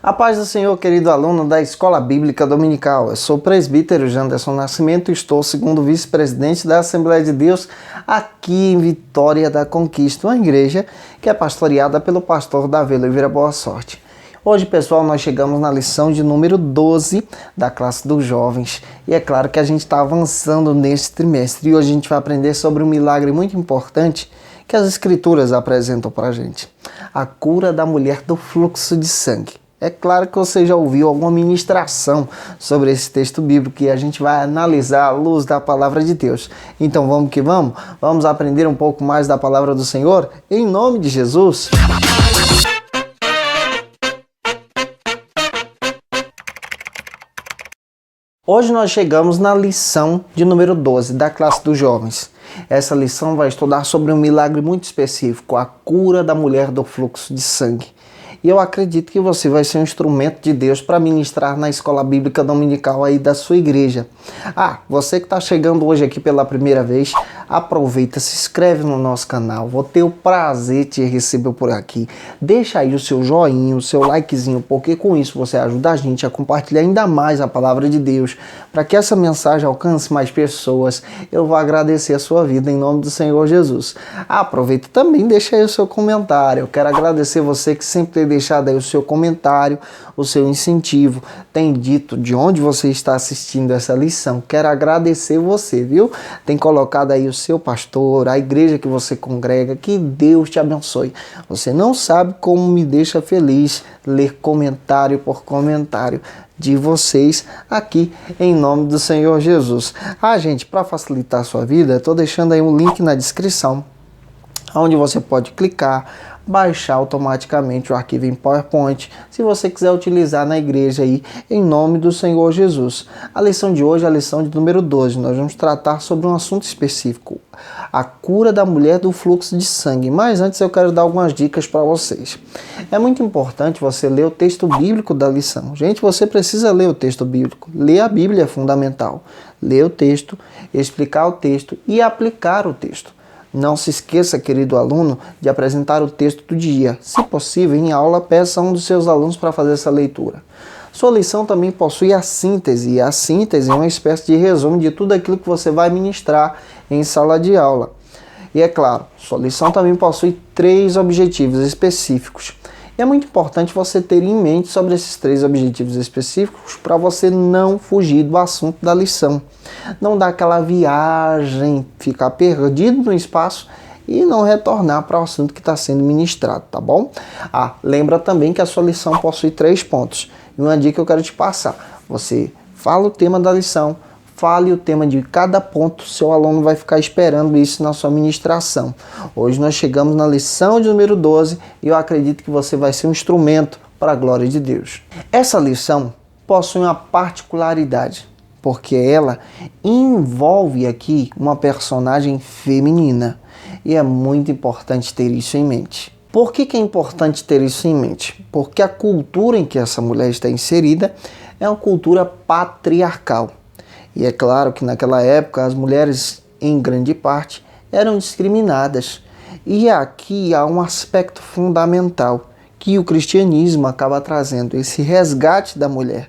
A paz do Senhor, querido aluno da Escola Bíblica Dominical. Eu sou o presbítero Janderson Nascimento e estou segundo vice-presidente da Assembleia de Deus aqui em Vitória da Conquista, uma igreja que é pastoreada pelo pastor Davi Oliveira Boa Sorte. Hoje, pessoal, nós chegamos na lição de número 12 da classe dos jovens. E é claro que a gente está avançando nesse trimestre. E hoje a gente vai aprender sobre um milagre muito importante que as Escrituras apresentam para a gente. A cura da mulher do fluxo de sangue. É claro que você já ouviu alguma ministração sobre esse texto bíblico e a gente vai analisar à luz da palavra de Deus. Então vamos que vamos? Vamos aprender um pouco mais da palavra do Senhor? Em nome de Jesus! Hoje nós chegamos na lição de número 12 da classe dos jovens. Essa lição vai estudar sobre um milagre muito específico, a cura da mulher do fluxo de sangue. E eu acredito que você vai ser um instrumento de Deus para ministrar na escola bíblica dominical aí da sua igreja. Você que está chegando hoje aqui pela primeira vez, aproveita, se inscreve no nosso canal. Vou ter o prazer de te receber por aqui. Deixa aí o seu joinha, o seu likezinho, porque com isso você ajuda a gente a compartilhar ainda mais a palavra de Deus, para que essa mensagem alcance mais pessoas. Eu vou agradecer a sua vida em nome do Senhor Jesus. Aproveita também, deixa aí o seu comentário. Eu quero agradecer você que sempre tem deixado aí o seu comentário, o seu incentivo, tem dito de onde você está assistindo essa lição. Quero agradecer você, viu? Tem colocado aí o seu pastor, a igreja que você congrega, que Deus te abençoe. Você não sabe como me deixa feliz ler comentário por comentário de vocês aqui em nome do Senhor Jesus. Gente, para facilitar a sua vida, estou deixando aí um link na descrição, onde você pode clicar, baixar automaticamente o arquivo em PowerPoint, se você quiser utilizar na igreja aí, em nome do Senhor Jesus. A lição de hoje é a lição de número 12. Nós vamos tratar sobre um assunto específico, a cura da mulher do fluxo de sangue. Mas antes eu quero dar algumas dicas para vocês. É muito importante você ler o texto bíblico da lição. Gente, você precisa ler o texto bíblico. Ler a Bíblia é fundamental. Ler o texto, explicar o texto e aplicar o texto. Não se esqueça, querido aluno, de apresentar o texto do dia. Se possível, em aula, peça a um dos seus alunos para fazer essa leitura. Sua lição também possui a síntese. E a síntese é uma espécie de resumo de tudo aquilo que você vai ministrar em sala de aula. E é claro, sua lição também possui 3 objetivos específicos. E é muito importante você ter em mente sobre esses 3 objetivos específicos para você não fugir do assunto da lição. Não dar aquela viagem, ficar perdido no espaço e não retornar para o assunto que está sendo ministrado, tá bom? Lembra também que a sua lição possui 3 pontos. E uma dica que eu quero te passar. Você fala o tema da lição, fale o tema de cada ponto, seu aluno vai ficar esperando isso na sua ministração. Hoje nós chegamos na lição de número 12 e eu acredito que você vai ser um instrumento para a glória de Deus. Essa lição possui uma particularidade, porque ela envolve aqui uma personagem feminina e é muito importante ter isso em mente. Por que é importante ter isso em mente? Porque a cultura em que essa mulher está inserida é uma cultura patriarcal. E é claro que naquela época as mulheres, em grande parte, eram discriminadas. E aqui há um aspecto fundamental que o cristianismo acaba trazendo, esse resgate da mulher.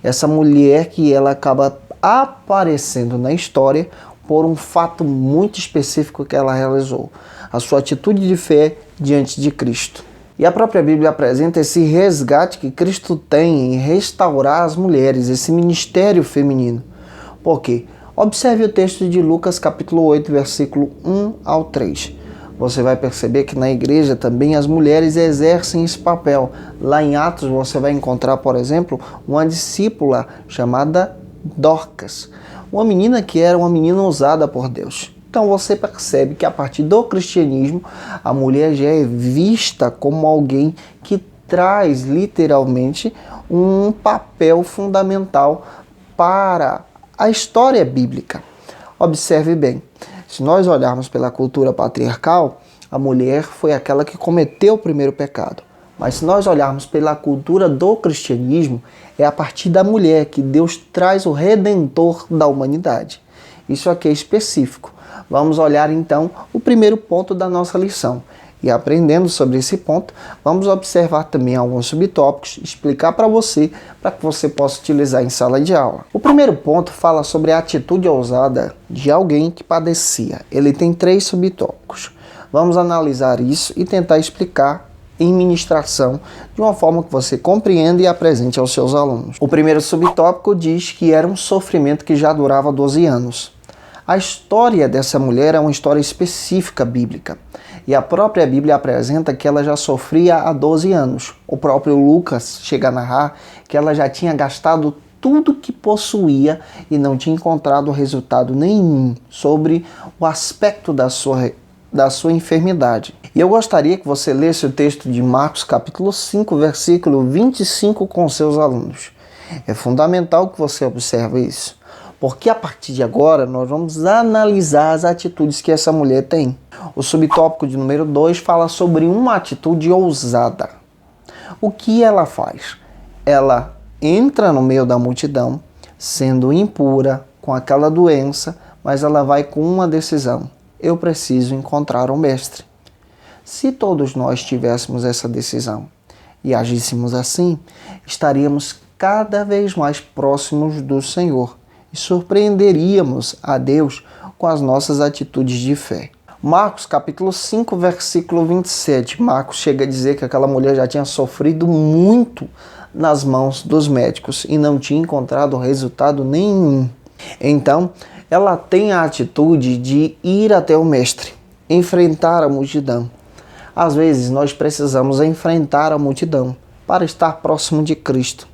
Essa mulher que ela acaba aparecendo na história por um fato muito específico que ela realizou, a sua atitude de fé diante de Cristo. E a própria Bíblia apresenta esse resgate que Cristo tem em restaurar as mulheres, esse ministério feminino. Por quê? Observe o texto de Lucas capítulo 8, versículo 1 ao 3. Você vai perceber que na igreja também as mulheres exercem esse papel. Lá em Atos você vai encontrar, por exemplo, uma discípula chamada Dorcas. Uma menina que era uma menina usada por Deus. Então você percebe que a partir do cristianismo, a mulher já é vista como alguém que traz literalmente um papel fundamental para a história bíblica. Observe bem, se nós olharmos pela cultura patriarcal, a mulher foi aquela que cometeu o primeiro pecado. Mas se nós olharmos pela cultura do cristianismo, é a partir da mulher que Deus traz o Redentor da humanidade. Isso aqui é específico. Vamos olhar então o primeiro ponto da nossa lição. E aprendendo sobre esse ponto, vamos observar também alguns subtópicos, explicar para que você possa utilizar em sala de aula. O primeiro ponto fala sobre a atitude ousada de alguém que padecia. Ele tem 3 subtópicos. Vamos analisar isso e tentar explicar em ministração de uma forma que você compreenda e apresente aos seus alunos. O primeiro subtópico diz que era um sofrimento que já durava 12 anos. A história dessa mulher é uma história específica bíblica. E a própria Bíblia apresenta que ela já sofria há 12 anos. O próprio Lucas chega a narrar que ela já tinha gastado tudo que possuía e não tinha encontrado resultado nenhum sobre o aspecto da sua enfermidade. E eu gostaria que você lesse o texto de Marcos capítulo 5, versículo 25 com seus alunos. É fundamental que você observe isso, porque a partir de agora nós vamos analisar as atitudes que essa mulher tem. O subtópico de número 2 fala sobre uma atitude ousada. O que ela faz? Ela entra no meio da multidão, sendo impura, com aquela doença, mas ela vai com uma decisão: eu preciso encontrar o mestre. Se todos nós tivéssemos essa decisão e agíssemos assim, estaríamos cada vez mais próximos do Senhor e surpreenderíamos a Deus com as nossas atitudes de fé. Marcos capítulo 5, versículo 27. Marcos chega a dizer que aquela mulher já tinha sofrido muito nas mãos dos médicos e não tinha encontrado resultado nenhum. Então, ela tem a atitude de ir até o mestre, enfrentar a multidão. Às vezes, nós precisamos enfrentar a multidão para estar próximo de Cristo.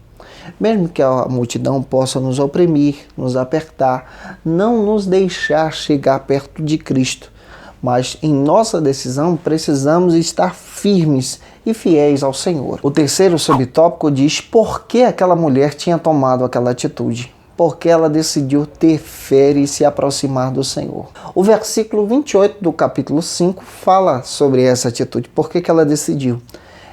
Mesmo que a multidão possa nos oprimir, nos apertar, não nos deixar chegar perto de Cristo. Mas em nossa decisão precisamos estar firmes e fiéis ao Senhor. O terceiro subtópico diz por que aquela mulher tinha tomado aquela atitude. Porque ela decidiu ter fé e se aproximar do Senhor. O versículo 28 do capítulo 5 fala sobre essa atitude. Por que ela decidiu?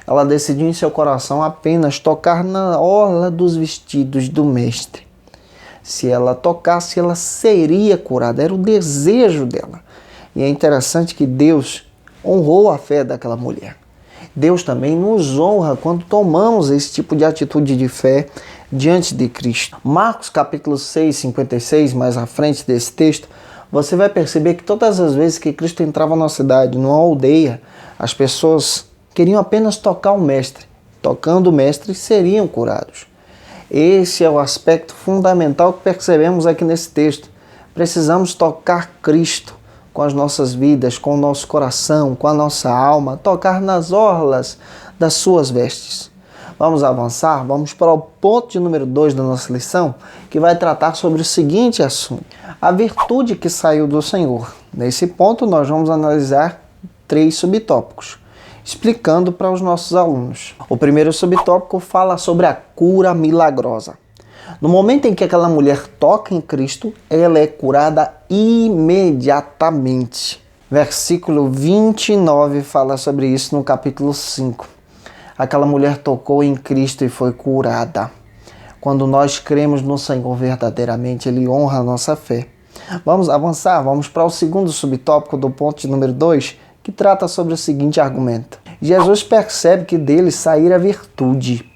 Ela decidiu em seu coração apenas tocar na orla dos vestidos do mestre. Se ela tocasse, ela seria curada. Era o desejo dela. E é interessante que Deus honrou a fé daquela mulher. Deus também nos honra quando tomamos esse tipo de atitude de fé diante de Cristo. Marcos capítulo 6, 56, mais à frente desse texto, você vai perceber que todas as vezes que Cristo entrava na cidade, numa aldeia, as pessoas queriam apenas tocar o mestre. Tocando o mestre, seriam curados. Esse é o aspecto fundamental que percebemos aqui nesse texto. Precisamos tocar Cristo com as nossas vidas, com o nosso coração, com a nossa alma, tocar nas orlas das suas vestes. Vamos avançar? Vamos para o ponto de número 2 da nossa lição, que vai tratar sobre o seguinte assunto: a virtude que saiu do Senhor. Nesse ponto, nós vamos analisar 3 subtópicos, explicando para os nossos alunos. O primeiro subtópico fala sobre a cura milagrosa. No momento em que aquela mulher toca em Cristo, ela é curada imediatamente. Versículo 29 fala sobre isso no capítulo 5. Aquela mulher tocou em Cristo e foi curada. Quando nós cremos no Senhor verdadeiramente, Ele honra a nossa fé. Vamos avançar, vamos para o segundo subtópico do ponto de número 2, que trata sobre o seguinte argumento. Jesus percebe que dele saíra virtude.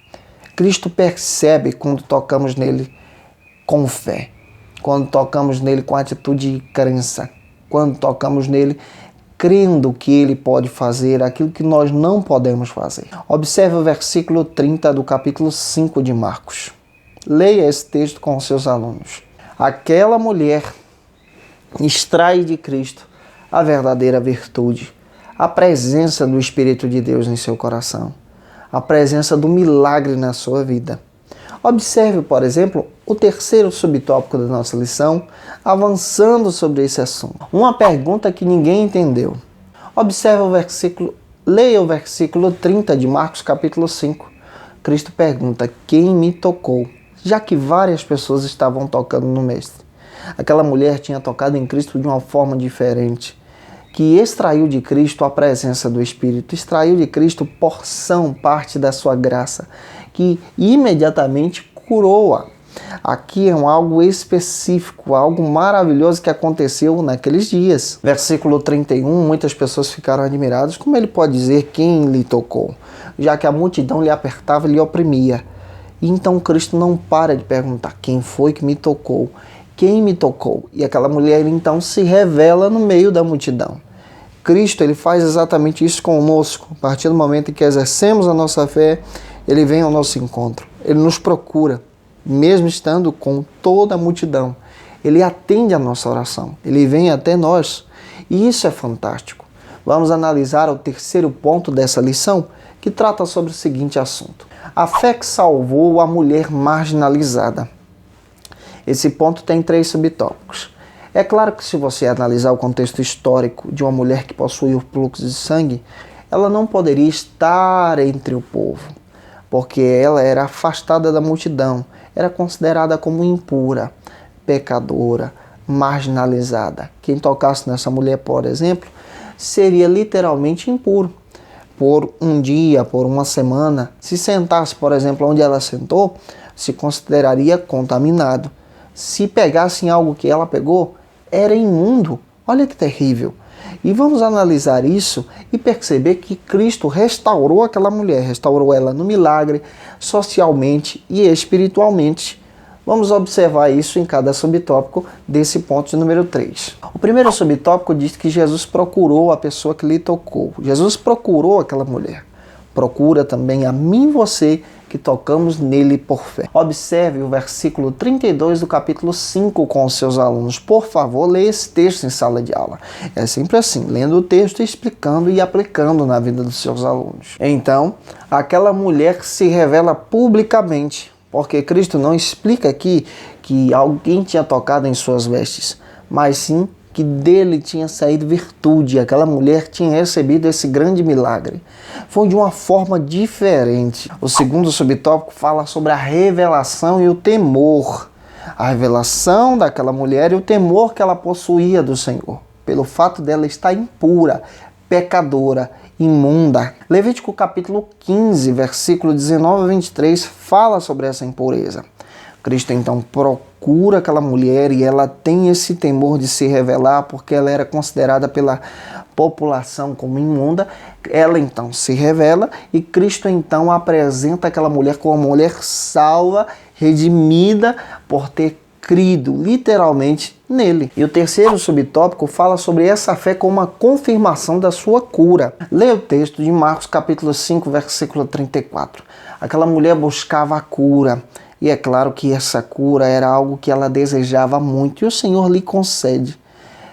Cristo percebe quando tocamos nele com fé, quando tocamos nele com atitude de crença, quando tocamos nele crendo que ele pode fazer aquilo que nós não podemos fazer. Observe o versículo 30 do capítulo 5 de Marcos. Leia esse texto com os seus alunos. Aquela mulher extrai de Cristo a verdadeira virtude, a presença do Espírito de Deus em seu coração, a presença do milagre na sua vida. Observe, por exemplo, o terceiro subtópico da nossa lição, avançando sobre esse assunto. Uma pergunta que ninguém entendeu. Observe o versículo, leia o versículo 30 de Marcos capítulo 5. Cristo pergunta: quem me tocou? Já que várias pessoas estavam tocando no Mestre. Aquela mulher tinha tocado em Cristo de uma forma diferente, que extraiu de Cristo a presença do Espírito, extraiu de Cristo porção, parte da sua graça, que imediatamente curou-a. Aqui é algo específico, algo maravilhoso que aconteceu naqueles dias. Versículo 31, muitas pessoas ficaram admiradas. Como ele pode dizer quem lhe tocou? Já que a multidão lhe apertava e lhe oprimia. E então Cristo não para de perguntar, quem foi que me tocou? Quem me tocou? E aquela mulher então se revela no meio da multidão. Cristo, ele faz exatamente isso conosco. A partir do momento em que exercemos a nossa fé, ele vem ao nosso encontro. Ele nos procura, mesmo estando com toda a multidão. Ele atende a nossa oração. Ele vem até nós. E isso é fantástico. Vamos analisar o terceiro ponto dessa lição, que trata sobre o seguinte assunto. A fé que salvou a mulher marginalizada. Esse ponto tem 3 subtópicos. É claro que se você analisar o contexto histórico de uma mulher que possui o fluxo de sangue, ela não poderia estar entre o povo, porque ela era afastada da multidão, era considerada como impura, pecadora, marginalizada. Quem tocasse nessa mulher, por exemplo, seria literalmente impuro. Por um dia, por uma semana, se sentasse, por exemplo, onde ela sentou, se consideraria contaminado. Se pegassem algo que ela pegou, era imundo. Olha que terrível. E vamos analisar isso e perceber que Cristo restaurou aquela mulher, restaurou ela no milagre, socialmente e espiritualmente. Vamos observar isso em cada subtópico desse ponto de número 3. O primeiro subtópico diz que Jesus procurou a pessoa que lhe tocou. Jesus procurou aquela mulher. Procura também a mim e você que tocamos nele por fé. Observe o versículo 32 do capítulo 5 com os seus alunos. Por favor, leia esse texto em sala de aula. É sempre assim, lendo o texto, explicando e aplicando na vida dos seus alunos. Então, aquela mulher se revela publicamente, porque Cristo não explica aqui que alguém tinha tocado em suas vestes, mas sim que dele tinha saído virtude, aquela mulher tinha recebido esse grande milagre. Foi de uma forma diferente. O segundo subtópico fala sobre a revelação e o temor. A revelação daquela mulher e o temor que ela possuía do Senhor, pelo fato dela estar impura, pecadora, imunda. Levítico capítulo 15, versículo 19 a 23, fala sobre essa impureza. Cristo então procura aquela mulher e ela tem esse temor de se revelar porque ela era considerada pela população como imunda. Ela então se revela e Cristo então apresenta aquela mulher como uma mulher salva, redimida por ter crido literalmente nele. E o terceiro subtópico fala sobre essa fé como uma confirmação da sua cura. Leia o texto de Marcos capítulo 5, versículo 34. Aquela mulher buscava a cura. E é claro que essa cura era algo que ela desejava muito e o Senhor lhe concede.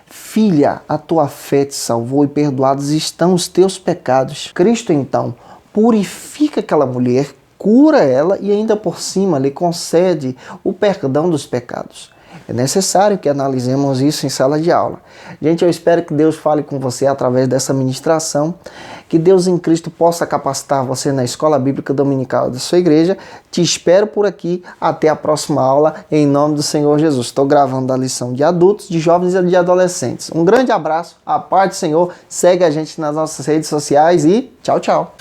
Filha, a tua fé te salvou e perdoados estão os teus pecados. Cristo então purifica aquela mulher, cura ela e ainda por cima lhe concede o perdão dos pecados. É necessário que analisemos isso em sala de aula. Gente, eu espero que Deus fale com você através dessa ministração, que Deus em Cristo possa capacitar você na escola bíblica dominical da sua igreja. Te espero por aqui. Até a próxima aula, em nome do Senhor Jesus. Estou gravando a lição de adultos, de jovens e de adolescentes. Um grande abraço, a paz do Senhor. Segue a gente nas nossas redes sociais e tchau, tchau.